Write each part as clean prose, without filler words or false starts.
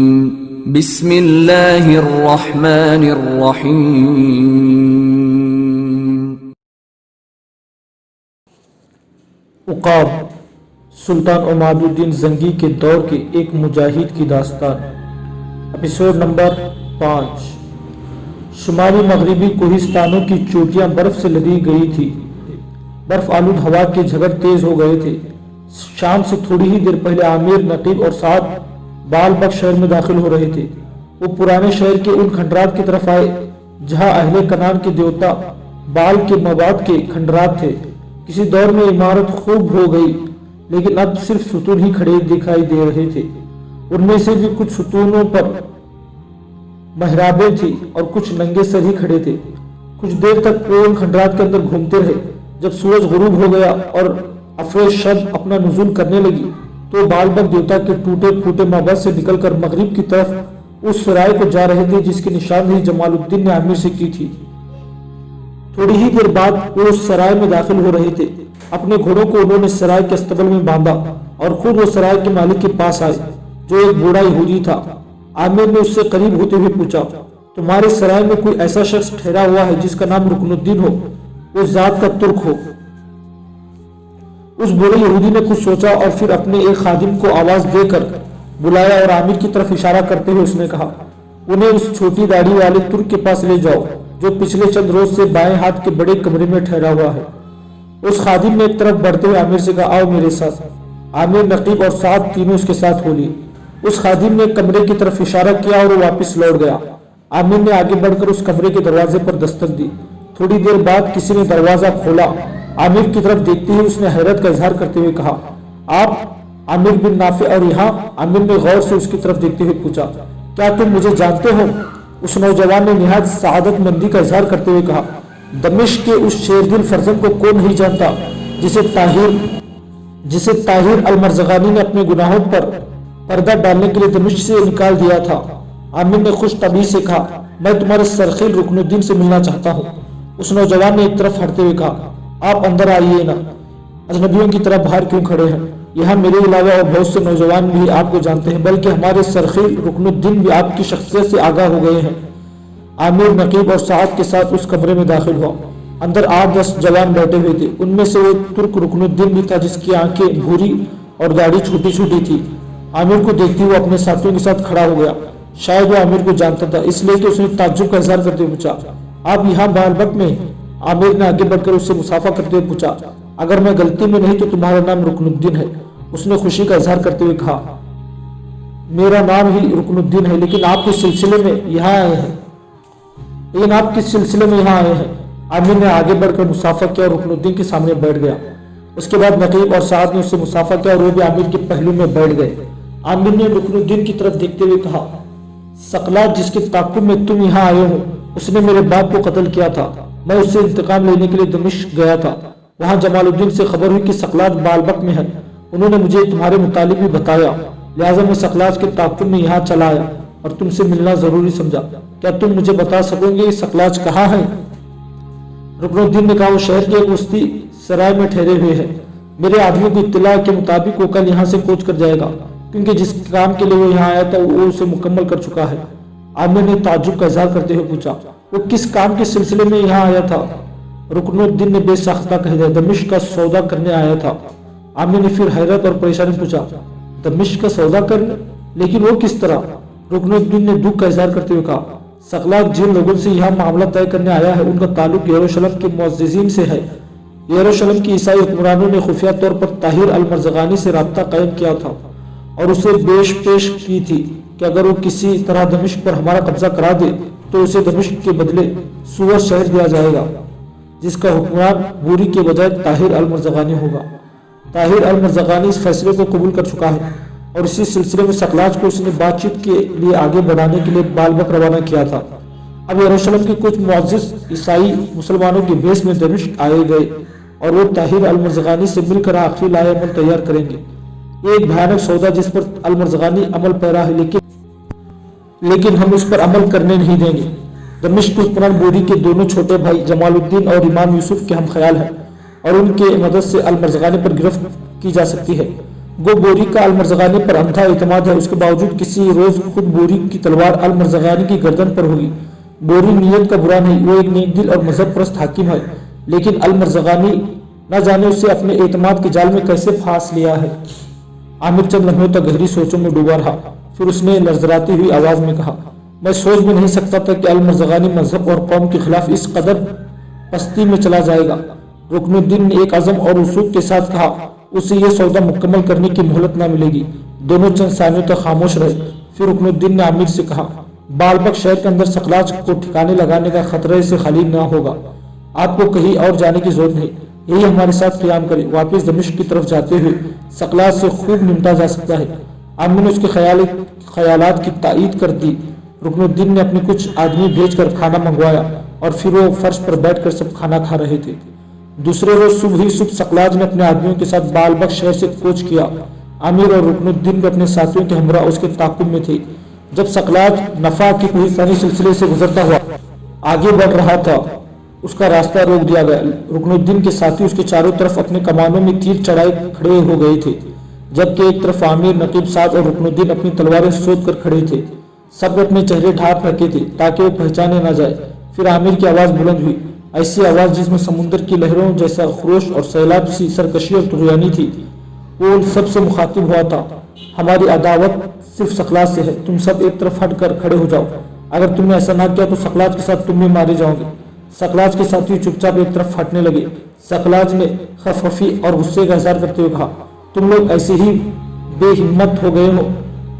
بسم اللہ الرحمن الرحیم۔ عقاب سلطان عماد الدین زنگی کے دور کے ایک مجاہد کی داستان، ایپیسوڈ نمبر 5۔ شمالی مغربی کوہستانوں کی چوٹیاں برف سے لدی گئی تھی، برف آلود ہوا کے جھگڑ تیز ہو گئے تھے۔ شام سے تھوڑی ہی دیر پہلے عامر، نقیب اور سعد بال بک شہر میں داخل ہو رہے تھے۔ وہ پرانے شہر کے ان کھنڈرات کی طرف آئے جہاں اہل کنان کے دیوتا بال کے مواد کے کھنڈرات تھے۔ کسی دور میں عمارت خوب ہو گئی، لیکن اب صرف ستون ہی کھڑے دکھائی دے رہے تھے۔ ان میں سے بھی کچھ ستونوں پر محرابیں تھیں اور کچھ ننگے سر ہی کھڑے تھے۔ کچھ دیر تک وہ ان کھنڈرات کے اندر گھومتے رہے۔ جب سورج غروب ہو گیا اور افروز شب اپنا نزول کرنے لگی تو بال بک دیوتا کے ٹوٹے پھوٹے مابعد سے نکل کر مغرب کی طرف اس سرائے کو جا رہے تھے جس کی نشاندہی جمال الدین نے عامر سے کی تھی۔ تھوڑی ہی دیر بعد وہ اس سرائے میں داخل ہو رہے تھے۔ اپنے گھوڑوں کو انہوں نے سرائے کے استقبل میں باندھا اور خود وہ سرائے کے مالک کے پاس آئے جو ایک بوڑھا یہودی تھا۔ عامر نے اس سے قریب ہوتے ہوئے پوچھا، تمہارے سرائے میں کوئی ایسا شخص ٹھہرا ہوا ہے جس کا نام رکن الدین ہو، وہ ذات کا ترک ہو؟ اس بوڑھے یہودی نے کچھ سوچا اور پھر اپنے ایک خادم کو آواز دے کر بلایا اور عامر کی طرف اشارہ کرتے ہوئے اس نے کہا، انہیں اس چھوٹی داڑھی والے ترک کے پاس لے جاؤ جو پچھلے چند روز سے بائیں ہاتھ کے بڑے کمرے میں ٹھہرا ہوا ہے۔ اس خادم نے ایک طرف بڑھتے ہوئے عامر سے کہا، آؤ میرے ساتھ۔ عامر، نقیب اور سعد تینوں اس کے ساتھ ہو لیے۔ اس خادم نے کمرے کی طرف اشارہ کیا اور وہ واپس لوٹ گیا۔ عامر نے آگے بڑھ کر اس کمرے کے دروازے پر دستک دی۔ تھوڑی دیر بعد کسی نے دروازہ کھولا۔ عامر کی طرف دیکھتے ہی اس نے حیرت کا اظہار کرتے ہوئے کہا، آپ عامر بن نافع اور یہاں؟ عامر نے غور سے اس کی طرف دیکھتے ہوئے پوچھا، کیا تم مجھے جانتے ہو؟ اس نوجوان نے نہایت سعادت مندی کا اظہار کرتے ہوئے کہا، دمشق کے اس شیر دل فرزند کو کون نہیں جانتا جسے طاہر المرزغانی نے اپنے گناہوں پر پردہ ڈالنے کے لیے دمشق سے نکال دیا تھا۔ عامر نے خوش طبیعت سے کہا، میں تمہارے سرخیل رکن الدین سے ملنا چاہتا ہوں۔ اس نوجوان نے ایک طرف ہٹتے ہوئے کہا، آپ اندر آئیے نا، اجنبیوں کی طرح باہر کیوں کھڑے ہیں؟ یہاں میرے علاوہ اور بہت سے نوجوان بھی آپ کو جانتے ہیں، بلکہ ہمارے سرخیل رکن الدین بھی آپ کی شخصیت سے آگاہ ہو گئے ہیں۔ عامر، نقیب اور سعد کے ساتھ اس کمرے میں داخل ہوا۔ اندر 8-10 جوان بیٹھے ہوئے تھے۔ ان میں سے وہ ترک رکن الدین بھی تھا جس کی آنکھیں بھوری اور داڑھی چھوٹی چھوٹی تھی۔ عامر کو دیکھتے ہوئے اپنے ساتھیوں کے ساتھ کھڑا ہو گیا۔ شاید وہ عامر کو جانتا تھا، اس لیے کہ اس نے تعجب کا اظہار کرتے ہوئے پوچھا، آپ یہاں بال بک میں؟ عامر نے آگے بڑھ کر اس سے مصافحہ کرتے ہوئے پوچھا، اگر میں غلطی میں نہیں تو تمہارا نام رکن الدین ہے؟ اس نے خوشی کا اظہار کرتے ہوئے کہا، میرا نام ہی رکن الدین ہے، لیکن آپ کس سلسلے میں یہاں آئے ہیں؟ عامر نے آگے بڑھ کر مصافحہ کیا اور رکن الدین کے سامنے بیٹھ گیا۔ اس کے بعد نقیب اور سعد نے اس سے مصافحہ کیا اور وہ بھی عامر کے پہلو میں بیٹھ گئے۔ عامر نے رکن الدین کی طرف دیکھتے ہوئے کہا، سقلات جس کے تعاقب میں تم یہاں آئے ہو، اس نے میرے باپ کو قتل کیا تھا۔ میں اس سے انتقام لینے کے لیے دمشق گیا تھا۔ وہاں جمال الدین سے خبر ہوئی کہ سقلات بال بک میں ہے۔ انہوں نے مجھے تمہارے متعلق بھی بتایا، لہٰذا میں سقلات کے تعاقب میں یہاں چلا آیا اور تم سے ملنا ضروری سمجھا۔ کیا تم مجھے بتا سکو گے سقلات کہاں ہے؟ رکن الدین نے کہا، وہ شہر کے ایک وسطی سرائے میں ٹھہرے ہوئے ہیں۔ میرے آدمیوں کی اطلاع کے مطابق وہ کل یہاں سے کوچ کر جائے گا، کیونکہ جس کام کے لیے وہ یہاں آیا تھا وہ اسے مکمل کر چکا ہے۔ عامر نے تعجب کا اظہار کرتے ہوئے پوچھا، وہ کس کام کے سلسلے میں یہاں آیا تھا؟ رکن الدین نے بے ساختہ کہہ دیا، دمشق کا سودا کرنے آیا تھا۔ عامر نے پھر حیرت اور پریشانی پوچھا، دمشق کا سودا کرنے؟ لیکن وہ کس طرح؟ رکن الدین نے دکھ کا اظہار کرتے ہوئے کہا، سقلات جن لوگوں سے یہاں معاملہ طے کرنے آیا ہے ان کا تعلق یروشلم کے معززین سے ہے۔ یروشلم کی عیسائی حکمرانوں نے خفیہ طور پر طاہر المرزغانی سے رابطہ قائم کیا تھا اور اسے پیش کی تھی کہ اگر وہ کسی طرح دمشق پر ہمارا قبضہ کرا دے تو اسے دمشق کے بدلے سور شہر دیا جائے گا جس کا حکمران بوری کے بجائے طاہر المرزغانی ہوگا۔ طاہر المرزغانی اس فیصلے کو قبول کر چکا ہے اور اسی سلسلے میں سقلاج کو اس نے بات چیت کے لیے آگے بڑھانے کے لیے بال بک روانہ کیا تھا۔ اب یروشلم کے کچھ معزز عیسائی مسلمانوں کے بیس میں دمشق آئے گئے اور وہ طاہر المرزغانی سے مل کر آخری لائحہ عمل تیار کریں گے۔ یہ ایک بھیانک سودا جس پر المرزغانی عمل پیرا ہے، لیکن ہم اس پر عمل کرنے نہیں دیں گے۔ دمشق حکمران بوری کے دونوں چھوٹے بھائی جمال الدین اور امام یوسف کے ہم خیال ہیں اور ان کے مدد سے المرزغانی پر گرفت کی جا سکتی ہے۔ गो बोरी का अलमरज़गानी पर अंधा एतमाद है, उसके बावजूद किसी रोज खुद बोरी की तलवार अलमरज़गानी की गर्दन पर होगी। बोरी नीयत का बुरा नहीं, वो एक नेक दिल और मजहब परस्त हाकिम है, लेकिन अलमरज़गानी न जाने उसे अपने एतमाद के जाल में कैसे फांस लिया है। आमिर चंद लम्हों तक गहरी सोचों में डूबा रहा, फिर उसने लर्जराती हुई आवाज में कहा, मैं सोच भी नहीं सकता था कि अलमरज़गानी मजहब और कौम के खिलाफ इस कदर पस्ती में चला जाएगा। रुकनुद्दीन ने एक अज़म और उसूक के साथ कहा, उसे यह सौदा मुकम्मल करने की मोहलत न मिलेगी। दोनों चंद सानियों तक खामोश रहे, फिर रुकनुद्दीन ने आमिर से कहा, बालबक शहर के अंदर सकलाज को ठिकाने लगाने का खतरे से खाली न होगा। आपको कहीं और जाने की जरूरत नहीं, यही हमारे साथ क़याम करे। वापिस दमिश्क की तरफ जाते हुए सकलाज से खूब निपटा जा सकता है। आमिर ने उसके ख्यालात की तायीद कर दी। रुकनुद्दीन ने अपने कुछ आदमी भेजकर खाना मंगवाया और फिर वो फर्श पर बैठकर सब खाना खा रहे थे। दूसरे रोज सुबह ही सुबह सकलाज ने अपने आदमियों के साथ बालबक शहर से कूच किया। आमिर और रुकनुद्दीन अपने साथियों के हमरा उसके ताकुब में थे। जब सकलाज नफा के कोहिस्तानी सिलसिले से गुजरता हुआ आगे बढ़ रहा था, उसका रास्ता रोक दिया गया। रुकनुद्दीन के साथी उसके चारों तरफ अपने कमानों में तीर चढ़ाए खड़े हो गए थे, जबकि एक तरफ आमिर, नकीब साद और रुकनुद्दीन अपनी तलवारें सोच कर खड़े थे। सब अपने चेहरे ढांप रखे थे ताकि वो पहचाने न जाए। फिर आमिर की आवाज बुलंद हुई, ऐसी आवाज जिसमें समुद्र की लहरों जैसा खरोश और सैलाब सी सरकशी और तुगयानी थी। वो उन सब से मुखातिब हुआ था, हमारी अदावत सिर्फ सकलाज से है, तुम सब एक तरफ हट कर खड़े हो जाओ। अगर तुमने ऐसा ना किया तो सकलाज के साथ तुम भी मारे जाओगे। सकलाज के साथी चुपचाप एक तरफ हटने लगे। सकलाज ने खफखफी और गुस्से का इजहार करते हुए कहा, तुम लोग ऐसे ही बेहिम्मत हो गए हो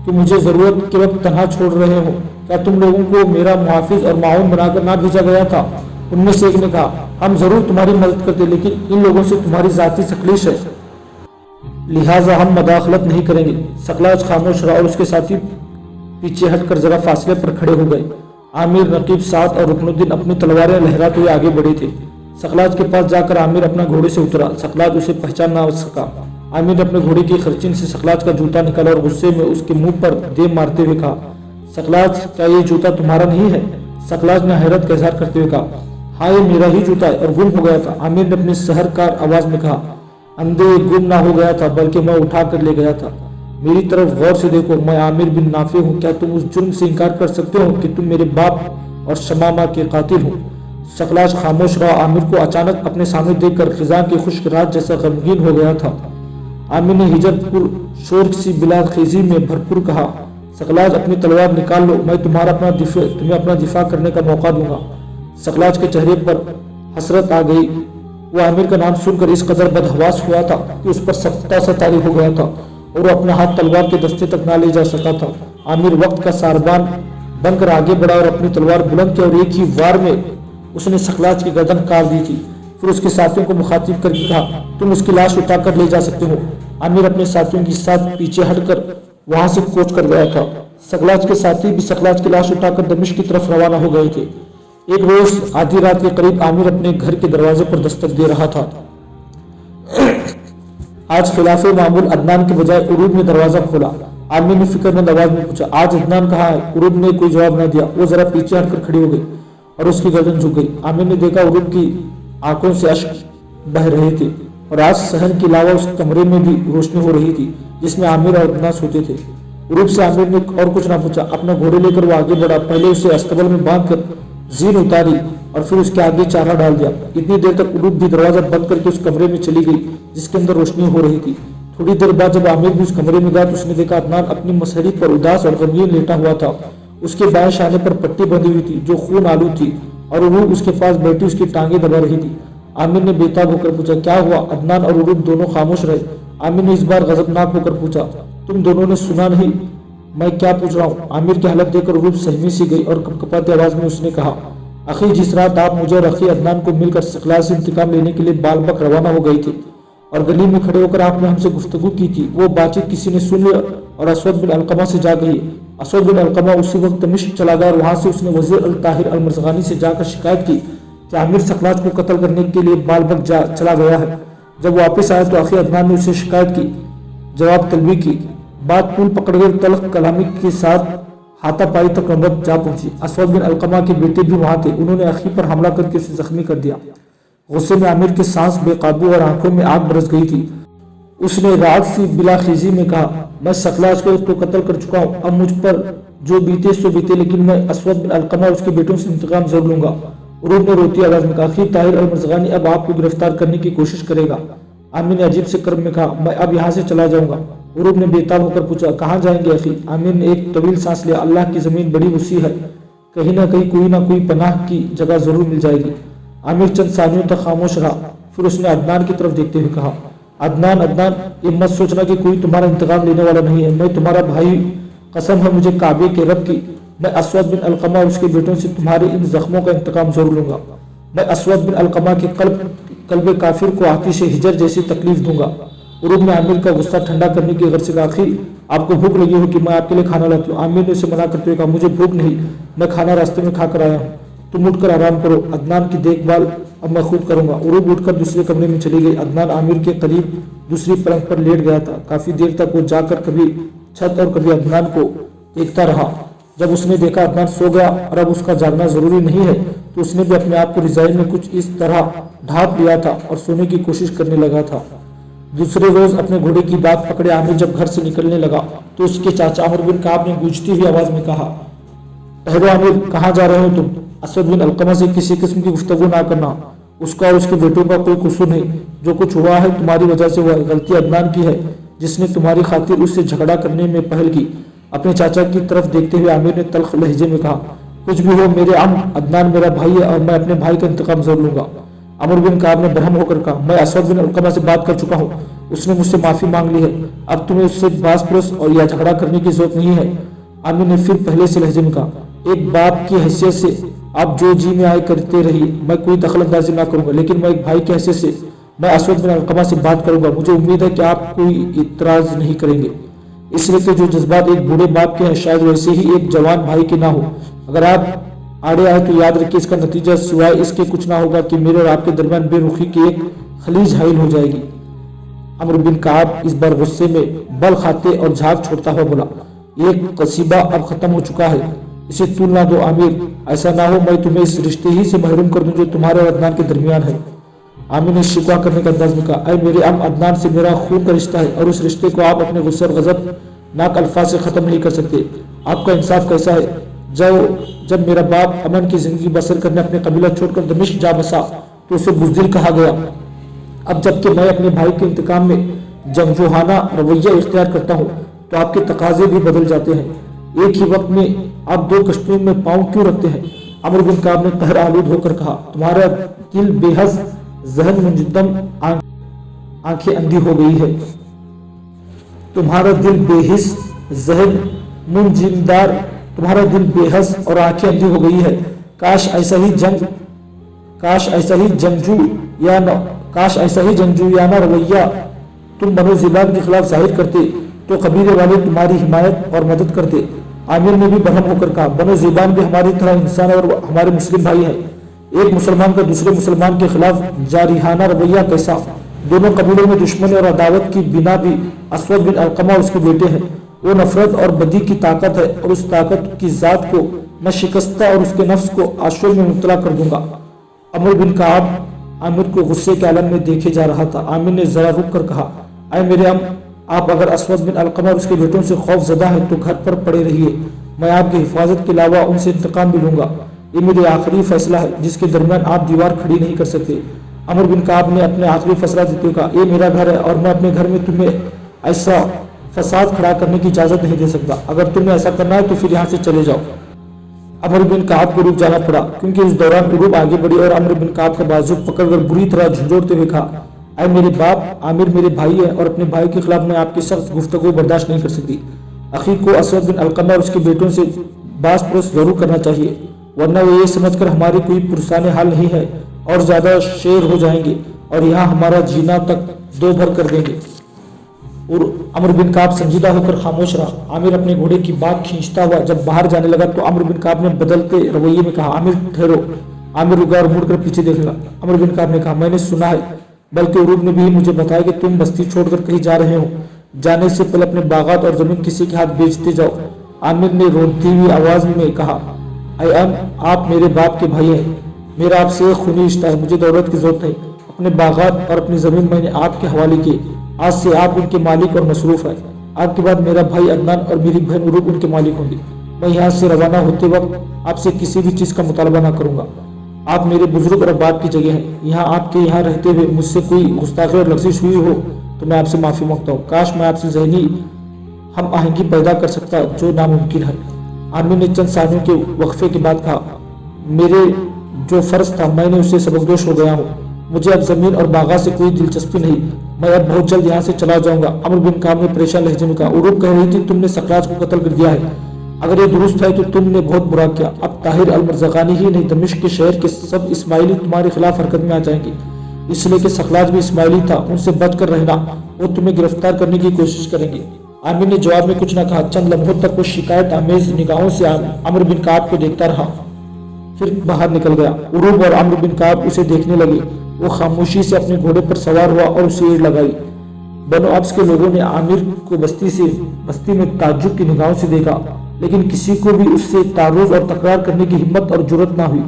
कि मुझे जरूरत के वक्त तन्हा छोड़ रहे हो। क्या तुम लोगों को मेरा मुहाफिज और माऊन बनाकर ना भेजा गया था? उनमें से एक ने कहा, हम जरूर तुम्हारी मदद करते, लेकिन इन लोगों से तुम्हारी जाती तकलीफ है, लिहाजा हम मदाखलत नहीं करेंगे। सकलाज खामोश रहा और उसके साथी पीछे हटकर जरा फासले पर खड़े हो गए। आमिर, नकीब साद और रुकनुद्दीन अपनी तलवारें लहराते हुए आगे बढ़े थे। सकलाज के पास जाकर आमिर अपना घोड़े से उतरा। सकलाज उसे पहचान ना सका। आमिर ने अपने घोड़े की खर्चिन से सकलाज का जूता निकाला और गुस्से में उसके मुंह पर दे मारते हुए कहा, सकलाज, क्या ये जूता तुम्हारा नहीं है? सकलाज ने हैरत का इजहार करते हुए कहा, हाँ ये मेरा ही जूता है और गुम हो गया था। आमिर ने अपनी सहरकार आवाज में कहा, अंधे गुम ना हो गया था, बल्कि मैं उठा कर ले गया था। मेरी तरफ गौर से देखो, मैं आमिर बिन नाफे हूँ। क्या तुम उस जुर्म से इनकार कर सकते हो कि तुम मेरे बाप और शमामा के कातिल हो? सकलाज खामोश रहा। आमिर को अचानक अपने सामने देखकर खिजान की खुश्क रात जैसा गमगीन हो गया था। आमिर ने हिजरपुर शोर सी बिला खेजी में भरपूर कहा, सकलाज अपनी तलवार निकाल लो, मैं तुम्हें अपना दिफा करने का मौका दूंगा। सकलाज के चेहरे पर हसरत आ गई। वो आमिर का नाम सुनकर इस कदर बदहवास हुआ था कि उस पर सख्ता सा तारी हो गया था और वो अपना हाथ तलवार के दस्ते तक ना ले जा सका था। आमिर वक्त का सारबान बनकर आगे बढ़ा और अपनी तलवार बुलंद की और एक ही वार में उसने सकलाज की गर्दन काट दी थी। फिर उसके साथियों को मुखातिब करके कहा, तुम उसकी लाश उठाकर ले जा सकते हो। आमिर अपने साथियों के साथ पीछे हटकर वहां से कूच कर गया था। सकलाज के साथी भी सकलाज की लाश उठाकर दमिश्क की तरफ रवाना हो गए थे। एक रोज आधी रात के करीब आमिर अपने घर के दरवाजे पर दस्तक दे रहा था। आज खिलाफे मामूल अदनान के बजाय उरूब ने दरवाजा खोला। आमिर ने फिक्रमंद आवाज में पूछा, आज अदनान कहाँ है? उरूब ने कोई जवाब न दिया। वो जरा पीछे हटकर खड़ी हो गई और उसकी गर्दन झुक गई। आमिर ने देखा उरूब की आंखों से अश्क बह रहे थे और आज सहन के अलावा उस कमरे में भी रोशनी हो रही थी जिसमें आमिर और अदनान सोते थे। उरूब से आमिर ने और कुछ ना पूछा। अपना घोड़े लेकर वो आगे बढ़ा। पहले उसे अस्तबल में बांधकर जीन उतारी और फिर उसके आगे चारा डाल दिया। इतनी देर तक उरूब भी दरवाजा बंद करके उस कमरे में चली गई जिसके अंदर रोशनी हो रही थी। थोड़ी देर बाद जब आमिर भी उस कमरे में गया तो उसने देखा अदनान अपनी मसहरी पर उदास और गमगीन लेटा हुआ था। उसके बाएं शाने पर पट्टी बंधी हुई थी जो खून आलू थी और उरूब उसके पास बैठी उसकी टांगे दबा रही थी। आमिर ने बेताब होकर पूछा, क्या हुआ? अदनान और उरूब दोनों खामोश रहे। आमिर ने इस बार गजबनाक होकर पूछा, तुम दोनों ने सुना नहीं मैं क्या पूछ रहा हूँ? आमिर की हालत देखकर उरूब सहमी सी गई और कपकपाती आवाज में उसने कहा, अखी, जिस रात आप मुझे और अखी अदनान को मिलकर सकलाज से इंतकाम लेने के लिए बालबक रवाना हो गए थे और गली में खड़े होकर आपने हमसे गुफ्तगू की थी, वो बातचीत किसी ने सुन लिया और असवद बिन अलकमा से जा गई। असवद बिन अलकमा उसी वक्त दमिश्क चला गया और वहां से उसने वजीर अल ताहिर अल मरज़गानी से जाकर शिकायत की कि आमिर सकलाज को कत्ल करने के लिए बालबक चला गया है। जब वापस आया तो अखी अदनान ने उससे शिकायत की, जवाब तलबी की। बात पुल पकड़ गई। तलख कलामी के साथ हाथापाई तक नौबत जा पहुंची। असवद बिन अलकमा के बेटे भी वहां थे। उन्होंने अखी पर हमला करके उसे जख्मी कर दिया। गुस्से में आमिर के सांस बेकाबू और आंखों में आग बरस गई थी। उसने रात सी बिलाखिजी में कहा, मैं सकलाज को तो कत्ल कर चुका हूँ, अब मुझ पर जो बीते सो बीते, लेकिन मैं असवद बिन अलकमा और उसके बेटों से इंतकाम जरूर लूंगा। उरूब ने रोती आवाज में कहा, अखी ताहिर अल मरज़गानी अब आपको गिरफ्तार करने की कोशिश करेगा। आमिर ने अजीब से कर्म में कहा, मैं अब यहाँ से चला जाऊंगा। उरूब ने बेताब होकर पूछा, कहाँ जाएंगे अखी? आमिर ने एक तवील सांस लिया, अल्लाह की जमीन बड़ी वसी है, कहीं ना कहीं कोई ना कोई पनाह की जगह जरूर मिल जाएगी। आमिर चंद सानियों तक खामोश रहा, फिर उसने अदनान की तरफ देखते हुए कहा, अदनान अदनान, ये मत सोचना कि कोई तुम्हारा इंतकाम लेने वाला नहीं है, मैं तुम्हारा भाई, कसम है मुझे काबे के रब की, मैं असवद बिन अलकमा और उसके बेटों से तुम्हारे इन जख्मों का इंतकाम जरूर लूंगा। मैं असवद बिन अलकमा के कल्ब काफिर को आतिश हिजर जैसी तकलीफ दूंगा। उरूब ने आमिर का गुस्सा ठंडा करने की गर्ज से कहा, आखिर आपको भूख लगी हो कि मैं आपके लिए खाना लाती हूँ। आमिर ने उसे मना करते हुए कहा, मुझे भूख नहीं, मैं खाना रास्ते में खाकर आया हूँ, तुम उठकर आराम करो, अदनान की देखभाल अब मैं खूब करूंगा। उरूब उठकर दूसरे कमरे में चली गई। अदनान आमिर के करीब दूसरी पलंग पर लेट गया था। काफी देर तक वो जाकर कभी छत और कभी अदनान को देखता रहा। जब उसने देखा अदनान सो गया और अब उसका जागना जरूरी नहीं है, तो उसने भी अपने आप को रिजाई में कुछ इस तरह ढांप लिया था और सोने की कोशिश करने लगा था। दूसरे रोज अपने घोड़े की दाग पकड़े आमिर जब घर से निकलने लगा, तो उसके चाचा अमर बिन काब ने गूंजती हुई आवाज में कहा, ठहरो आमिर, कहाँ जा रहे हो तुम? असद बिन अलकमा से किसी किस्म की गुफ्तगू ना करना, उसका और उसके बेटों का कोई कसूर नहीं, जो कुछ हुआ है तुम्हारी वजह से हुआ है, गलती अदनान की है जिसने तुम्हारी खातिर उससे झगड़ा करने में पहल की। अपने चाचा की तरफ देखते हुए आमिर ने तल्ख लहजे में कहा, कुछ भी हो मेरे अदनान मेरा भाई है और मैं अपने भाई का इंतकाम जरूर लूंगा। अमर बिन काब ने बरहम होकर कहा, मैं असद बिन अलकमा से बात कर चुका हूँ, उसने मुझसे माफी मांग ली है, अब तुम्हें उससे बास परोस और या झगड़ा करने की जरूरत नहीं है। आमिर ने फिर पहले से लहजे में कहा, एक बाप की हैसियत से आप जो जी में आए करते रहिए, मैं कोई दखल अंदाजी ना करूंगा, लेकिन मैं एक भाई की हैसियत से मैं असद बिन अलकमा से बात करूंगा। मुझे उम्मीद है कि आप कोई इतराज नहीं करेंगे, इसलिए कि जो जज्बात एक बूढ़े बाप के हैं शायद वैसे ही एक जवान भाई के ना हो। अगर आप आड़े आए तो याद रखिए इसका नतीजा सिवाय इसके कुछ ना होगा कि मेरे और आपके दरमियान बेरुखी की एक खलीज हाइल हो जाएगी। अमर बिन काब इस बार गुस्से में बल खाते और झाग छोड़ता हुआ बोला, एक कसीबा अब खत्म हो चुका है, इसे तूल ना दो आमिर, ऐसा ना हो मैं तुम्हें इस रिश्ते ही से महरूम कर दूं जो तुम्हारे और अदनान के दरमियान है। आमिर ने शिकवा करने का अंदाज में कहा, अरे मेरे अदनान से मेरा खून का रिश्ता है और उस रिश्ते को आप अपने गुस्से और गजब नाक अल्फाज से खत्म नहीं कर सकते। आपका इंसाफ कैसा है? जब मेरा बाप अमन की जिंदगी बसर करने अपने कबीला छोड़कर दमिश्क जा बसा तो उसे बुज़दिल कहा गया। अब जबकि मैं अपने भाई के इंतकाम में जंगजोहाना रवैया इख्तियार करता हूँ तो आपके तकाजे भी बदल जाते हैं। एक ही वक्त में आप दो कश्तियों में पाँव क्यों रखते हैं? अमर बिन काब ने कहर आलूद होकर कहा, तुम्हारा दिल बेहस, जहन मुंजदम, आंखें अंधी हो गई है। तुम्हारा दिल बेहिस, जहन मुंजिमदार, तुम्हारा दिल बेहस और आंखें अंधी हो गई है। काश ऐसा ही जंगजूयाना रवैया तुम बनो ज़िबान के खिलाफ जाहिर करते तो कबीले वाले तुम्हारी हिमायत और मदद करते। आमिर ने भी बरहम होकर कहा, बनो ज़िबान भी हमारी तरह इंसान और हमारे मुस्लिम भाई हैं। एक मुसलमान का दूसरे मुसलमान के खिलाफ जारिहाना रवैया कैसा? दोनों कबीलों में दुश्मनी और अदावत की बिना भी असवद बिन अलकमा उसके बेटे हैं। वो नफरत और बदी की ताकत है और उस ताकत की जात को मैं शिकस्ता और उसके नफ्स को आशुर में मुब्तला कर दूंगा। अमर बिन काब आमिर को गुस्से के आलम में देखे जा रहा था। आमिर ने जरा रुक कर कहा, आए मेरे आप अगर असवद बिन अलकमा और उसके बेटों से खौफ ज़दा है तो घर पर पड़े रहिए, मैं आपकी हिफाजत के अलावा उनसे इंतकाम भी लूंगा। ये मेरे आखिरी फैसला है जिसके दरमियान आप दीवार खड़ी नहीं कर सकते। अमर बिन काब ने अपने आखिरी फैसला देते हुए कहा, ये मेरा घर है और मैं अपने घर में तुम्हें ऐसा फसाद खड़ा करने की इजाजत नहीं दे सकता। अगर तुम्हें ऐसा करना है तो फिर यहाँ से चले जाओ। अमर बिन काब को रुक जाना पड़ा क्योंकि इस दौरान उरूब आगे बढ़ी और अमर बिन काब का बाजू पकड़कर बुरी तरह झुंझोड़ते हुए कहा, अरे मेरे बाप, आमिर मेरे भाई है और अपने भाई के खिलाफ मैं आपकी सख्त गुफ्तगू बर्दाश्त नहीं कर सकती। अखी को असद बिन अलकमा और उसके बेटों से बास परोस जरूर करना चाहिए, वरना वो ये समझकर हमारी कोई पुरसाने हाल नहीं है और ज्यादा शेर हो जाएंगे और यहाँ हमारा जीना तक दो भर कर देंगे। और अमर बिन काब संजीदा होकर खामोश रहा। आमिर अपने घोड़े की बात खींचता हुआ जब बाहर जाने लगा तो अमर बिन काब ने बदलते रवैये में कहा, आमिर ठहरो। आमिर रुका और मुड़कर पीछे देख लगा। अमर बिन काब ने कहा, मैंने सुना है, बल्कि उरूब ने भी मुझे बताया कि तुम बस्ती छोड़कर कहीं जा रहे हो, जाने से पहले अपने बागात और जमीन किसी के हाथ बेचते जाओ। आमिर ने रोती हुई आवाज में कहा, आप मेरे बाप के भाई हैं, मेरा आपसे खूनी रिश्ता है, मुझे दौलत की जरूरत नहीं। अपने बागात और अपनी जमीन मैंने आपके हवाले की, آج سے آپ ان کے مالک اور مصروف ہیں۔ آپ کے بعد میرا بھائی عدنان اور میری بہن عروب ان کے مالک ہوں گے۔ میں یہاں سے روانہ ہوتے وقت آپ سے کسی بھی چیز کا مطالبہ نہ کروں گا۔ آپ میرے بزرگ اور اباب کی جگہ ہیں۔ یہاں آپ کے یہاں رہتے ہوئے مجھ سے کوئی گستاخی اور لغزش ہوئی ہو تو میں آپ سے معافی مانگتا ہوں۔ کاش میں آپ سے ذہنی ہم آہنگی پیدا کر سکتا جو ناممکن ہے۔ عامر نے چند ثانیوں کے وقفے کے بعد کہا، میرے جو فرض تھا میں نے اسے سبکدوش ہو گیا ہوں۔ مجھے اب زمین اور باغات سے کوئی دلچسپی نہیں، میں اب بہت جلد یہاں سے چلا جاؤں گا۔ عمرو بن کعب نے پریشان لہجے میں کہا، عروب کہہ رہی تھی تم نے سقراط کو قتل کر دیا ہے، اگر یہ درست ہے تو تم نے بہت برا کیا۔ اب طاہر المرزقانی ہی نہیں دمشق کے شہر کے سب اسماعیلی تمہارے خلاف حرکت میں آ جائیں گے، اس لیے کہ سقراط بھی اسماعیلی تھا، ان سے بچ کر رہنا، وہ تمہیں گرفتار کرنے کی کوشش کریں گے۔ عامر نے جواب میں کچھ نہ کہا۔ چند لمحوں تک وہ شکایت آمیز نگاہوں سے عمرو بن کعب کو دیکھتا رہا، پھر باہر نکل گیا۔ عروب اور عمرو بن کعب اسے دیکھنے لگے۔ وہ خاموشی سے اپنے گھوڑے پر سوار ہوا اور اسے ایڑ لگائی۔ بنو ابس کے لوگوں نے عامر کو بستی میں تعجب کی نگاہوں سے دیکھا، لیکن کسی کو بھی اس سے تعارض اور تکرار کرنے کی ہمت اور جرأت نہ ہوئی۔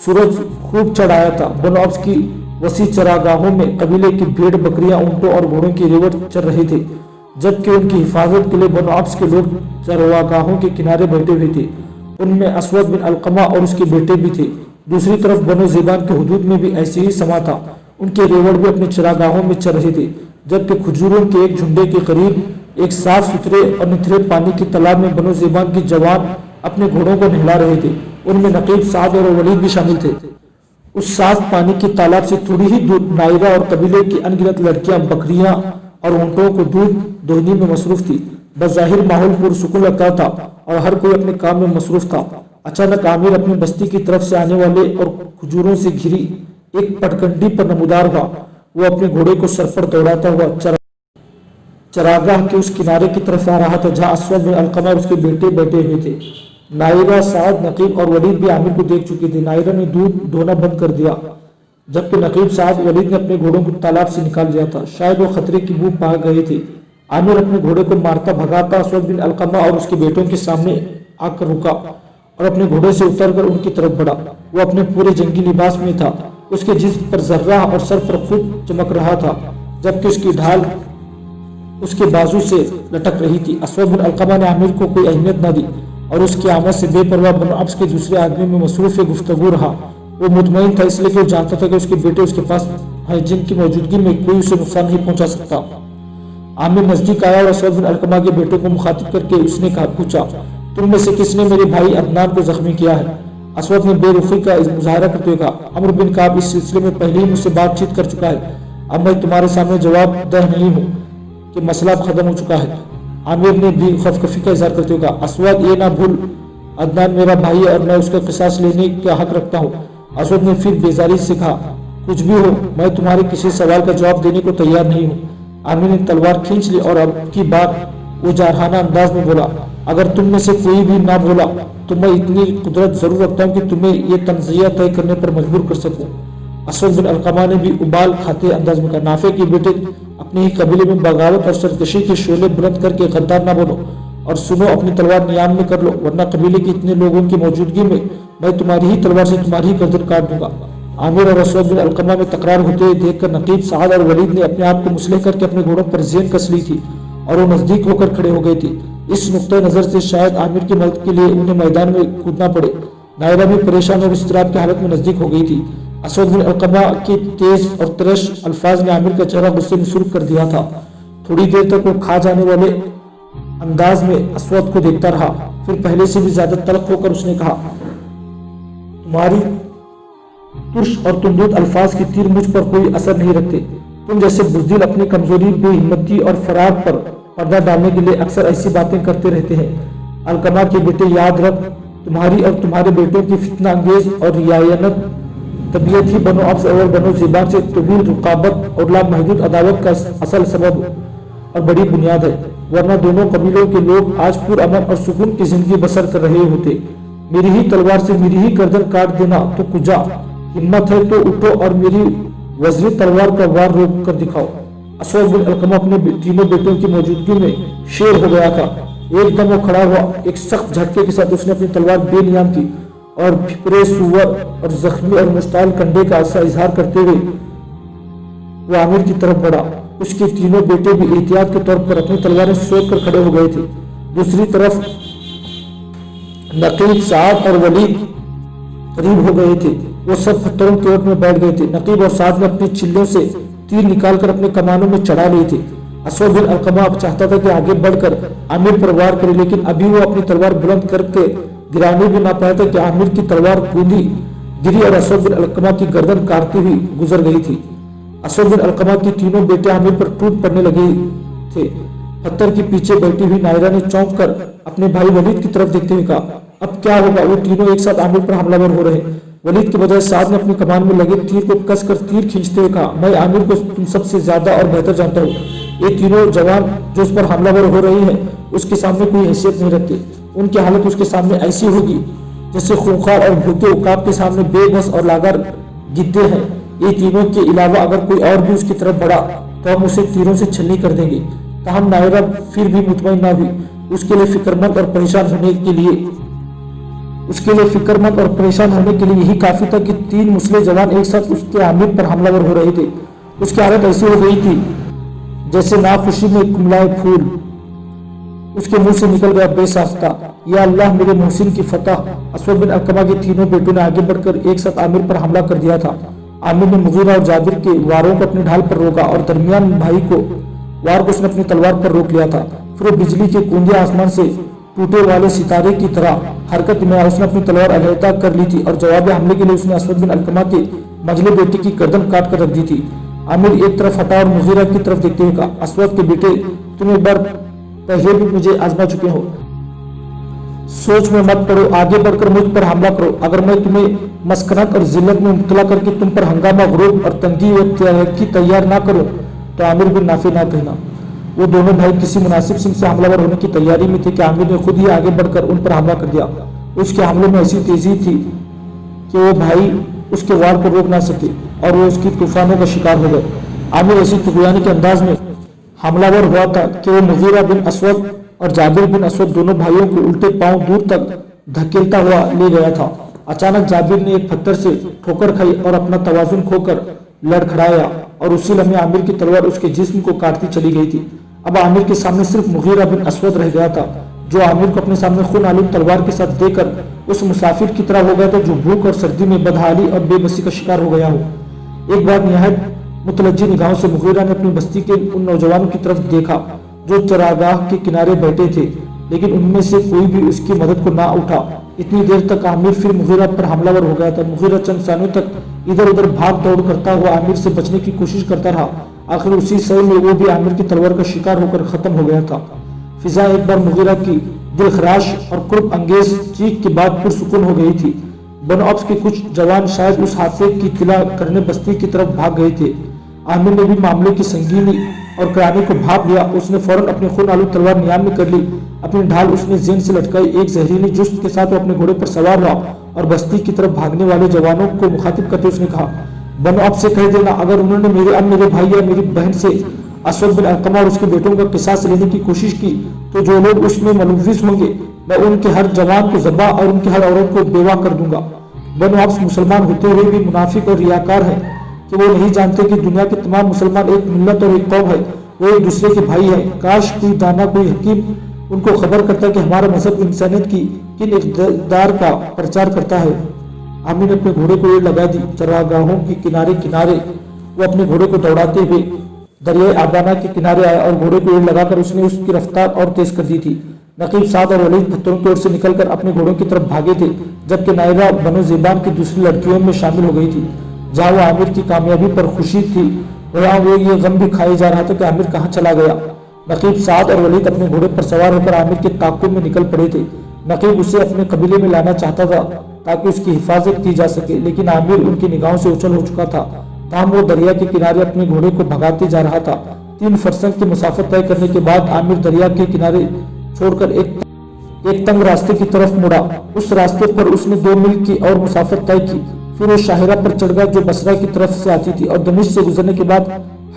سورج خوب چڑھ آیا تھا۔ بنو ابس کی وسیع چراگاہوں میں قبیلے کی بھیڑ بکریاں، اونٹوں اور گھوڑوں کے ریوڑ چر رہے تھے، جبکہ ان کی حفاظت کے لیے بنو ابس کے لوگ چرواگاہوں کے کنارے بیٹھے ہوئے تھے۔ ان میں اسود بن علقمہ اور اس کے بیٹے بھی تھے۔ دوسری طرف بنو زیبان کے حدود میں بھی ایسے ہی سما تھا، ان کے ریوڑ بھی اپنے چراگاہوں میں چر رہے تھے، جبکہ کھجوروں کے ایک جھنڈے کے قریب ایک صاف ستھرے اور نتھرے پانی کے تالاب میں بنو زیبان کے جوان اپنے گھوڑوں کو نہلا رہے تھے۔ ان میں نقیب، سعد اور ولید بھی شامل تھے۔ اس صاف پانی کے تالاب سے تھوڑی ہی دور نائرہ اور قبیلے کی ان گنت لڑکیاں بکریاں اور اونٹوں کو دودھ دوہنی میں مصروف تھی۔ بظاہر ماحول پرسکون لگتا تھا اور ہر کوئی اپنے کام میں مصروف تھا۔ اچانک عامر اپنی بستی کی طرف سے آنے والے اور کھجوروں سے گھری ایک پٹکنڈی پر نمودار ہوا۔ وہ اپنے گھوڑے کو سر پر دوڑاتا ہوا چراگاہ کے اس کنارے کی طرف آ رہا تھا جہاں اسود بن علقمہ اور اس کے بیٹے بیٹھے ہوئے تھے۔ نائرہ، سعد، نقیب اور ولید بھی عامر کو دیکھ چکے تھے۔ نائرہ نے دودھ دھونا بند کر دیا، جبکہ نقیب، سعد، ولید نے اپنے گھوڑوں کو تالاب سے نکال دیا تھا۔ شاید وہ خطرے کی بو پا گئے تھے۔ عامر اپنے گھوڑے کو مارتا بھگاتا اسود بن علقمہ اور اس کے بیٹوں کے سامنے آ کر رکا اور اپنے گھوڑے سے اتر کر ان کی طرف بڑھا۔ وہ اپنے پورے جنگی لباس میں تھا، اس کے جسم پر ذرہ اور سر پر خود چمک رہا تھا، جبکہ اس کی ڈھال اس کے بازو سے لٹک رہی تھی۔ اسود بن علقمہ نے عامر کو کوئی اہمیت نہ دی اور اس کی آمد سے بے پرواہ بنو ابس کے دوسرے آدمی میں مصروف گفتگو رہا۔ وہ مطمئن تھا، اس لیے کہ وہ جانتا تھا کہ اس کے بیٹے اس کے پاس ہیں جن کی موجودگی میں کوئی اسے نقصان نہیں پہنچا سکتا۔ عامر نزدیک آیا اور اسود بن علقمہ کے بیٹے کو مخاطب کر کے اس نے پوچھا، تم میں سے کس نے میرے بھائی عدنان کو زخمی کیا ہے؟ اسود نے بے رخی کا مظاہرہ کرتے ہوئے کہا، عمرو بن کعب اس سلسلے میں پہلے ہی مجھ سے بات چیت کر چکا ہے، اب میں تمہارے سامنے جواب دہ نہیں ہوں کہ مسئلہ ختم ہو چکا ہے۔ عامر نے بھی خفقفی کا اظہار کرتے ہوئے کہا، اسود یہ نہ بھول عدنان میرا بھائی ہے اور میں اس کا قصاص لینے کا حق رکھتا ہوں۔ اسود نے پھر بیزاری سے کہا، کچھ بھی ہو میں تمہارے کسی سوال کا جواب دینے کو تیار نہیں ہوں۔ عامر نے تلوار کھینچ لی اور اب کی بار وہ جارحانہ انداز میں بولا، اگر تم میں سے کوئی بھی نہ بولا تو میں اتنی قدرت ضرور رکھتا ہوں کہ تمہیں یہ تنزیہ طے کرنے پر مجبور کر سکوں۔ اسود بن علقمہ نے بھی ابال کھاتے انداز میں کہا، نافع کے بیٹے، اپنے ہی قبیلے میں بغاوت اور سرکشی کے شعلے بلند کر کے غدار نہ بنو اور سنو، اپنی تلوار نیام میں کر لو، ورنہ قبیلے کے اتنے لوگوں کی موجودگی میں تمہاری ہی تلوار سے تمہاری گردن کاٹ دوں گا۔ عامر اور اسود بن علقمہ میں تکرار ہوتے دیکھ کر نقیب، سعد اور ولید نے اپنے آپ کو مسلح کر کے اپنے گھوڑوں پر زین کس لی تھی اور وہ نزدیک ہو کر کھڑے ہو گئے تھے۔ اس نقطۂ نظر سے شاید عامر کی مدد کے لیے انہیں میدان میں کودنا پڑے۔ نائرہ بھی پریشان اور اضطراب کی حالت میں نزدیک ہو گئی تھی۔ اسود بن علقمہ کے تیز اور ترش الفاظ نے عامر کا چہرہ غصے میں سرخ کر دیا تھا۔ تھوڑی دیر تک وہ کھا جانے والے انداز میں اسود کو دیکھتا رہا، پھر پہلے سے بھی زیادہ تلخ ہو کر اس نے کہا، تمہاری ترش اور تندود الفاظ کی تیر مجھ پر کوئی اثر نہیں رکھتے۔ تم جیسے بزدل اپنی کمزوری، بے ہمتی اور فرار پر پردہ ڈالنے کے لیے اکثر ایسی باتیں کرتے رہتے ہیں۔ علقمہ کے بیٹے، یاد رکھ، تمہاری اور تمہارے بیٹوں کی فتنہ انگیز اور ریاینت طبیعت ہی بنو ابس اور بنو زیبان سے طویل رقابت اور لامحدود عداوت کا اصل سبب اور بڑی بنیاد ہے، ورنہ دونوں قبیلوں کے لوگ آج پرامن اور سکون کی زندگی بسر کر رہے ہوتے۔ میری ہی تلوار سے میری ہی گردن کاٹ دینا تو کجا، ہمت ہے تو اٹھو اور میری وزری تلوار کا وار روک کر دکھاؤ۔ اسود بن علقمہ اپنے تینوں بیٹوں کی موجودگی میں شیر ہو گیا تھا۔ ایک دم وہ کھڑا ہوا، ایک سخت جھٹکے کے ساتھ اس نے اپنی تلوار بے نیام کی اور پھپرے سور اور زخمی اور مشتعل کنڈے کا اظہار کرتے ہوئے وہ عامر کی طرف بڑھا۔ उसके तीनों बेटे भी एहतियात के तौर पर अपनी तलवारें सोच कर खड़े हो गए थे। दूसरी तरफ नकीब, साद और वलीद करीब हो गए थे। वो सब पत्थरों की ओट में बैठ गए थे। नकीब और साद ने अपनी चिल्लों से तीर निकालकर अपने कमानों में चढ़ा लिए थे। असवद बिन अलकमा अब चाहता था कि आगे बढ़कर आमिर पर वार करे, लेकिन अभी वो अपनी तलवार बुलंद करके गिराने भी ना पाया था कि आमिर की तलवार कूदी गिरी और असवद बिन अलकमा की गर्दन काटती हुई गुजर गई थी। असवद बिन अलकमा की तीनों बेटे आमिर पर टूट पड़ने लगे थे। पत्थर के पीछे बैठी हुई नायरा ने चौंक कर अपने भाई वलीद की तरफ देखते हुए कहा, अब क्या होगा? वो तीनों एक साथ आमिर पर हमलावर हो रहे हैं। वलीद के बजाय साद ने अपनी कमान में लगे तीर को कसकर तीर खींचते हुए कहा, मैं आमिर को तुम सबसे ज्यादा और बेहतर जानता हूँ। ये तीनों जवान जो उस पर हमलावर हो रही है उसके सामने कोई हैसियत नहीं रखते। उनकी हालत उसके सामने ऐसी होगी जैसे खूंखार और भूखे उकाब के सामने बेबस और लागर गिद्दे हैं। ये तीनों के अलावा अगर कोई और भी उसकी तरफ बढ़ा तो हम उसे तीरों से छलनी कर देंगे। ताहम नायरा फिर भी मुतमईन ना हुई। उसके लिए फिक्रमंद और परेशान होने के लिए यही काफी था कि तीन मुस्लिम जवान एक साथ उसके आमिर पर हमलावर हो रहे थे। उसकी हालत ऐसी हो गई थी जैसे नाखुशी में कुमलाए फूल। उसके मुंह से निकल गया बेसाख्ता, या अल्लाह मेरे मोहसिन की फतह। असवद बिन अलकमा के तीनों बेटों ने आगे बढ़कर एक साथ आमिर पर हमला कर दिया था। आमिर ने मुगीरा और जाबिर के वारों को अपनी ढाल पर रोका और दरमियान भाई को वार को उसने अपनी तलवार पर रोक लिया था। फिर वो बिजली के कूंदे आसमान से टूटे वाले सितारे की तरह हरकत में उसने अपनी तलवार अलहदा कर ली थी और जवाब हमले के लिए उसने असवद बिन अलकमा के मजले बेटे की गर्दन काट कर रख दी थी। आमिर एक तरफ हटा और मुगीरा की तरफ देखते हुए कहा, असवद के बेटे, तुम एक बार पहले भी मुझे आजमा चुके हो। सोच में मत पड़ो, आगे बढ़कर मुझ पर हमला करो। अगर मैं तुम्हें मस्करत और जिल्लत में मुब्तला करके तुम पर हंगामा, गुरूब और तंगी की तैयार ना करूं तो आमिर बिन नाफी ना कहना। वो दोनों भाई किसी मुनासिब सिंह से हमलावर होने की तैयारी में थे कि आमिर ने खुद ही आगे बढ़कर उन पर हमला कर दिया। उसके हमले में ऐसी तेजी थी कि वो भाई उसके वार को रोक ना सके और वो उसकी तूफानों का शिकार हो गए। आमिर ऐसी तुगयानी के अंदाज में हमलावर हुआ था कि वो मुगीरा बिन असवद और जाबिर बिन असवद दोनों भाइयों को उल्टे पांव दूर तक धकेलता हुआ ले गया था। अचानक जाबिर ने एक पत्थर से ठोकर खाई और अपना तवाजुन खोकर लड़खड़ाया और उसी लम्हे आमिर की तलवार उसके जिस्म को काटती चली गई थी। अब आमिर के सामने सिर्फ मुगीरा बिन असवद रह गया था, जो आमिर को अपने सामने खून आलूद तलवार के साथ देकर उस मुसाफिर की तरह हो गया था जो भूख और सर्दी में बदहाली और बेबसी का शिकार हो गया हो। एक बार निहायत मुतलज्जी निगाहों से मुगीरा ने अपनी बस्ती के उन नौजवानों की तरफ देखा जो चरागाह के किनारे बैठे थे, लेकिन उनमें से कोई भी उसकी मदद को ना उठा। इतनी देर तक आमिर फिर मुगीरा पर हमलावर हो गया था। मुगीरा चंद सालों तक इधर उधर भाग दौड़ करता हुआ आमिर से बचने की कोशिश करता रहा। आखिर उसी समय में वो भी आमिर की तलवार का शिकार होकर खत्म हो गया था। फिजा एक बार मुगीरा की दिलखराश और कुर्ब अंगेज चीख के बाद पुरसुकून हो गई थी। बनो अब्स के कुछ जवान शायद उस हादसे की इत्तला करने बस्ती की तरफ भाग गए थे। आमिर ने भी मामले की संगीनी और कराने को भाप लिया। उसने फौरन अपने खून आलू तलवार नियाम में कर ली। अपनी ढाल उसने जेन से लटकाई। एक जहरीली जुस्त के साथ वो अपने घोड़े पर सवार हुआ और बस्ती की तरफ भागने वाले जवानों को मुखातिब करते उसने कहा, बनो अब से कह देना अगर उन्होंने मेरे भाई या मेरी बहन से असवद बिन अलकमा और उसके बेटों का किसास लेने की कोशिश की तो जो लोग उसमें मुलव्विस होंगे मैं उनके हर जवान को ज़बा और उनकी हर औरत को बेवा कर दूंगा। बनो अब्स मुसलमान होते हुए भी मुनाफिक और रियाकार है कि वो नहीं जानते कि दुनिया के तमाम मुसलमान एक मिल्लत और एक कौम है, वो एक दूसरे के भाई है। काश कोई दाना कोई हकीम उनको खबर करता कि हमारा मजहब इंसानियत की किन इक़्तिदार का प्रचार करता है। आमिर ने अपने घोड़े को एड़ लगा दी। चरागाहों के किनारे किनारे वो अपने घोड़े को दौड़ाते हुए दरिया आबाना के किनारे आया और घोड़े को एड़ लगाकर उसने उसकी रफ्तार और तेज कर दी थी। नकीब, साद और वलीद पत्थरों की ओर से निकलकर अपने घोड़ों की तरफ भागे थे, जबकि नायरा बनो ज़ेबान की दूसरी लड़कियों में शामिल हो गई थी। जहाँ वो आमिर की कामयाबी पर खुशी थी वहाँ वो ये गम भी खाई जा रहा था कि आमिर कहाँ चला गया। नकीब, साद और वलीद अपने घोड़े पर सवार होकर आमिर के ताक़ुब में निकल पड़े थे। नकीब उसे अपने कबीले में लाना चाहता था ताकि उसकी हिफाजत की जा सके, लेकिन आमिर उनकी निगाहों से उछल हो चुका था। ताहम वो दरिया के किनारे अपने घोड़े को भगाते जा रहा था। 3 फरसंग की मुसाफत तय करने के बाद आमिर दरिया के किनारे छोड़कर एक तंग रास्ते की तरफ मुड़ा। उस रास्ते पर उसने 2 मील की और मुसाफत तय की। फिर वो शाहिरा पर चढ़ गया जो बसरा की तरफ से आती थी और दमिश्क से गुजरने के बाद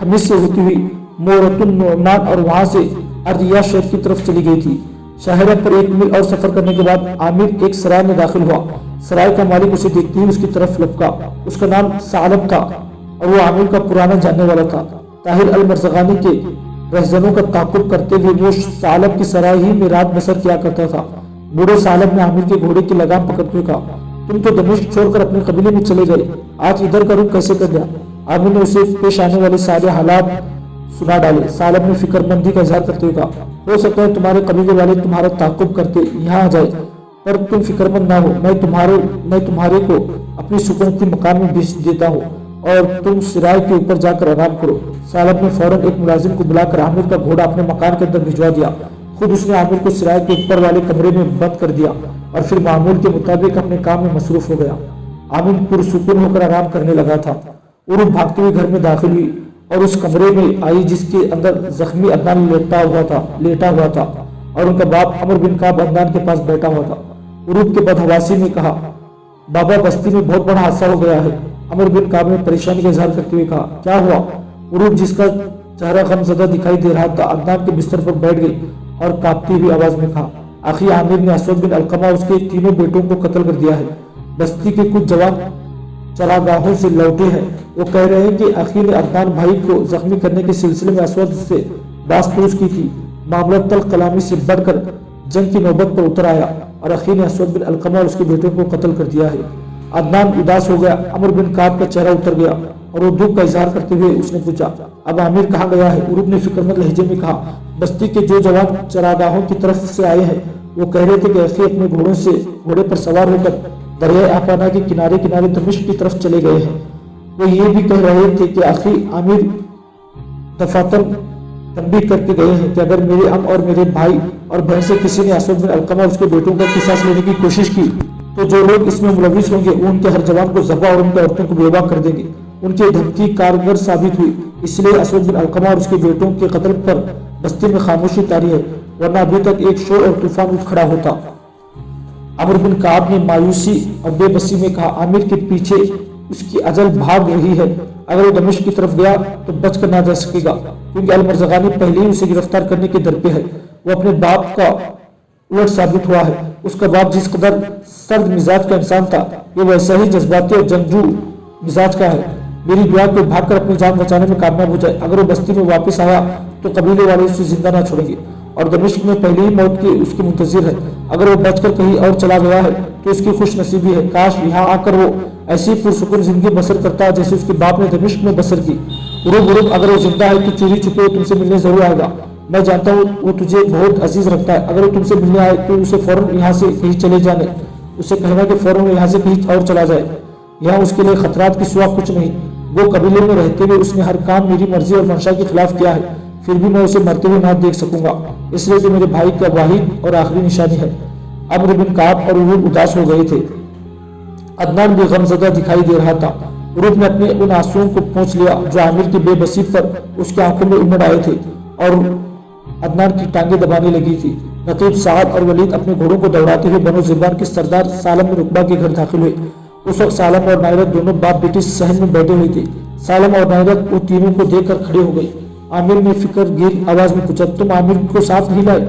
हमीस से होती हुई मोरतुन नोमान और वहां से अर्दिया शहर की तरफ चली गई थी। शाहिरा पर 1 मील और सफर करने के बाद आमिर एक सराय में दाखिल हुआ। सराय का मालिक उसे देखते ही उसकी तरफ लपका। उसका नाम सालब था और वो आमिर का पुराना जानने वाला था। طاہر المرزغانی کے رہزنوں کا تعاقب کرتے ہوئے وہ ثعلب کی سرائے ہی میں رات بسر کیا کرتا تھا۔ بوڑھے ثعلب نے عامر کے گھوڑے کی لگام پکڑتے ہوئے کہا، تم تو دمشق چھوڑ کر اپنے قبیلے میں چلے گئے، آج ادھر کا رخ کیسے کر دیا؟ عامر نے اسے پیش آنے والے سارے حالات سنا ڈالے۔ ثعلب نے فکر مندی کا اظہار کرتے ہوئے کہا، ہو سکتا ہے تمہارے قبیلے والے تمہارا تعاقب کرتے یہاں آ جائے، پر تم فکر مند نہ ہو، میں تمہارے کو اپنی سکونتی مکان میں بھیج دیتا ہوں اور تم سرائے کے اوپر جا کر آرام کرو۔ ثعلب نے فوراً ایک ملازم کو بلا کر عامر کا گھوڑا اپنے مکان کے اندر بھجوا دیا۔ خود اس نے عامر کو سرائے کے اوپر والے کمرے میں بند کر دیا اور پھر معمول کے مطابق اپنے کام میں مصروف ہو گیا۔ عامر پرسکون ہو کر آرام کرنے لگا تھا۔ عروب بھاگتے ہوئے گھر میں داخل ہوئی اور اس کمرے میں آئی جس کے اندر زخمی عدنان لیٹا ہوا تھا اور ان کا باپ عمر بن کعب عدنان کے پاس بیٹھا ہوا تھا۔ عروب کے بدحواسی نے کہا، بابا بستی میں بہت بڑا حادثہ ہو گیا ہے۔ عمر بن کعب نے پریشانی کا اظہار کرتے ہوئے کہا، کیا ہوا؟ عروب جس کا چہرہ غم زدہ دکھائی دے رہا تھا عدنان کے بستر پر بیٹھ گئی اور کانپتی ہوئی آواز میں کہا، آخی عامر نے اسود بن علقمہ اور اس کے تینوں بیٹوں کو قتل کر دیا ہے۔ بستی کے کچھ جوان چراگاہوں سے لوٹے ہیں، وہ کہہ رہے ہیں کہ آخی نے عدنان بھائی کو زخمی کرنے کے سلسلے میں اسود سے داستوز کی تھی۔ معاملہ تلخ کلامی سے بڑھ کر جنگ کی نوبت پر اتر آیا اور اخی نے اسود بن علقمہ اور اس کے بیٹوں کو قتل کر دیا ہے۔ عدنان اداس ہو گیا۔ عمر بن کعب کا چہرہ اتر گیا اور وہ دکھ کا اظہار کرتے ہوئے اس نے پوچھا، اب عامر کہاں گیا ہے؟ عروب نے فکر مند لہجے میں کہا، بستی کے جو جوان چراگاہوں کی طرف سے آئے ہیں وہ کہہ رہے تھے کہ اخی اپنے گھوڑے پر سوار ہو کر دریائے آفانا کے کنارے دمشق کی طرف چلے گئے ہیں۔ وہ یہ بھی کہہ رہے تھے کہ اخی عامر دفاتن تنبیہ کر کے گئے ہیں کہ اگر میرے ام اور میرے بھائی اور بہن سے کسی نے اسود بن علقمہ اور اس کے بیٹوں کا قصاص لینے کی کوشش کی تو جو لوگ اس میں ملوث ہوں گے وہ ان کے ہر جوان کو ذبح اور ان کی عورتوں کو بیوہ کر دیں گے۔ ان کی دھمکی کارگر ثابت ہوئی، اس لیے اسود بن علقمہ اور اس کے بیٹوں کے قتل پر بستی میں خاموشی طاری ہے، ورنہ ابھی تک ایک شور اور طوفان اٹھ کھڑا ہوتا۔ عمر بن کعب نے مایوسی اور بے بسی میں کہا، عامر کے پیچھے اس کی اجل بھاگ رہی ہے، اگر وہ دمشق کی طرف گیا تو بچ کر نہ جا سکے گا، کیونکہ المرزغانی پہلے ہی اسے گرفتار کرنے کے در پہ ہے۔ وہ اپنے باپ کا الٹ ثابت ہوا ہے۔ اس کا باپ جس قدر سرد مزاج کا انسان تھا یہ ویسا ہی جذباتی اور جنگجو مزاج کا ہے۔ میری دعا کہ بھاگ کر اپنی جان بچانے میں کامیاب ہو جائے۔ اگر وہ بستی میں واپس آیا تو قبیلے والے اسے زندہ نہ چھوڑیں گے اور دمشق میں پہلے ہی موت کی اس کی منتظر ہے۔ اگر وہ بچ کر کہیں اور چلا گیا ہے تو اس کی خوش نصیبی ہے، کاش یہاں آ کر وہ ایسی پرسکون زندگی بسر کرتا ہے جیسے اس کے باپ نے دمشق میں بسر کی۔ عروب اگر وہ زندہ ہے تو چوری چھپے تم سے ملنے ضرور آئے گا۔ میں جانتا ہوں وہ تجھے بہت عزیز رکھتا ہے، اگر وہ تم سے ملنے آئے تو اسے فوراً یہاں سے کہیں چلے جانے، اسے کہنا کہ فوراً یہاں سے کہیں اور چلا جائے، یہاں اس کے لیے خطرات کی سوا کچھ نہیں۔ وہ قبیلے میں رہتے ہوئے اس نے ہر کام میری مرضی اور منشا کے خلاف کیا ہے، پھر بھی میں اسے مرتے ہوئے نہ دیکھ سکوں گا، اس لیے کہ میرے بھائی کا واحد اور آخری نشانی ہے۔ عمر بن کعب اور عروب اداس ہو گئے تھے۔ عدنان بھی غمزدہ دکھائی دے رہا تھا۔ عروب نے اپنے ان آنسوؤں کو پوچھ لیا جو عامر کی بے بسی پر اس کی آنکھوں میں امڑ آئے تھے اور عدنان کی ٹانگیں دبانے لگی تھی۔ نقیب سعد اور ولید اپنے گھوڑوں کو دوڑاتے ہوئے بنو زبان کے سردار سالم بن رقبہ کے گھر داخل ہوئے۔ اس وقت سالم اور نائرت دونوں باپ بیٹی صحن میں بیٹھے ہوئے تھے۔ سالم اور نائرت وہ تینوں کو دیکھ کر کھڑے ہو گئی۔ عامر نے فکر گیر آواز میں پوچھا، تم عامر کو ساتھ نہیں لائے؟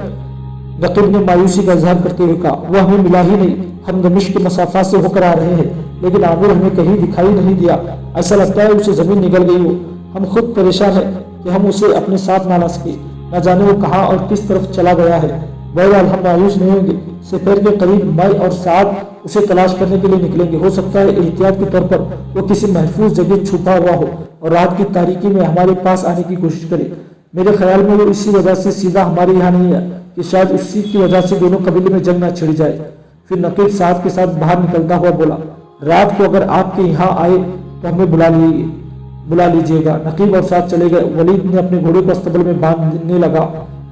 نقیب نے مایوسی کا اظہار کرتے ہوئے کہا، وہ ہمیں ملا ہی نہیں، ہم دمشق کے مسافات سے ہو کر آ رہے ہیں، لیکن عامر ہمیں کہیں دکھائی نہیں دیا، ایسا لگتا ہے اسے زمین نگل گئی ہو۔ ہم خود پریشان ہیں کہ ہم اسے اپنے ساتھ نہ لا سکے، نہ جانے وہ کہاں اور کس طرف چلا گیا ہے۔ بہرحال ہم مایوس نہیں ہوں گے، سپہر کے قریب میں اور سعد اسے تلاش کرنے کے لیے نکلیں گے، ہو سکتا ہے احتیاط کے طور پر وہ کسی محفوظ جگہ چھپا ہوا ہو اور رات کی تاریکی میں ہمارے پاس آنے کی کوشش کرے۔ میرے خیال میں وہ اسی وجہ سے سیدھا ہمارے یہاں نہیں ہے کہ شاید اسی کی وجہ سے دونوں قبیلے میں جنگ نہ چھڑ جائے۔ پھر نقیب سعد کے ساتھ باہر نکلتا ہوا بولا، رات کو اگر آپ کے یہاں آئے تو ہمیں بلا لیجیے گا۔ نقیب اور سعد چلے گئے۔ ولید نے اپنے گھوڑے کو استبل میں باندھنے لگا،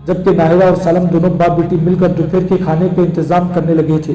جبکہ ناہرہ اور سالم دونوں باپ بیٹی مل کر دوپہر کے کھانے کا انتظام کرنے لگے تھے۔